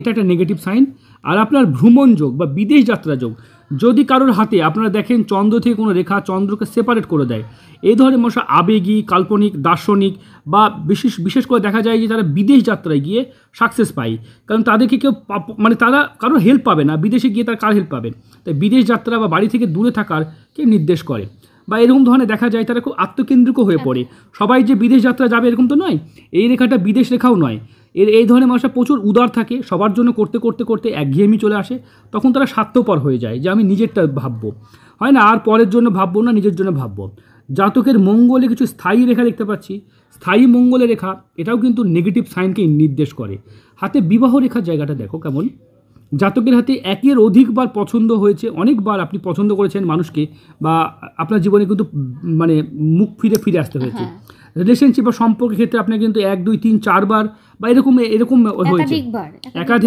এটা একটা negative sign. আর আপনার ভ্রমণ যোগ বা বিদেশ যাত্রা যোগ, যদি কারোর হাতে আপনারা দেখেন চন্দ্র থেকে কোনো রেখা চন্দ্রকে সেপারেট করে দেয়, এই ধরনের মশা আবেগী, কাল্পনিক, দার্শনিক বা বিশেষ করে দেখা যায় যে তারা বিদেশ যাত্রায় গিয়ে সাকসেস পায়, কারণ তাদেরকে কেউ মানে তারা কারোর হেল্প পাবে না, বিদেশে গিয়ে তার কার হেল্প পাবে, তাই বিদেশ যাত্রা বা বাড়ি থেকে দূরে থাকার কে নির্দেশ করে। বা এরকম ধরনের দেখা যায় তারা খুব আত্মকেন্দ্রিক হয়ে পড়ে, সবাই যে বিদেশ যাত্রা যাবে এরকম তো নয়, এই রেখাটা বিদেশ রেখাও নয়। এই ধরনের মানুষরা প্রচুর উদার থাকে, সবার জন্য করতে করতে করতে একঘেয়েমি চলে আসে, তখন তারা স্বার্থপর হয়ে যায় যে আমি নিজেরটা ভাববো, হয় না, আর পরের জন্য ভাববো না, নিজের জন্য ভাববো। জাতকের মঙ্গলে কিছু স্থায়ী রেখা দেখতে পাচ্ছি, স্থায়ী মঙ্গলের রেখা, এটাও কিন্তু নেগেটিভ সাইনকে নির্দেশ করে। হাতে বিবাহ রেখার জায়গাটা দেখো কেমন, জাতকের হাতে একের অধিকবার পছন্দ হয়েছে, অনেকবার আপনি পছন্দ করেছেন মানুষকে, বা আপনার জীবনে কিন্তু মানে মুখ ফিরে ফিরে আসতে হয়েছে। রিলেশনশিপ বা সম্পর্কের ক্ষেত্রে আপনার কিন্তু 1 2 3 4 বার বা এরকম হয়েছে, একাধিক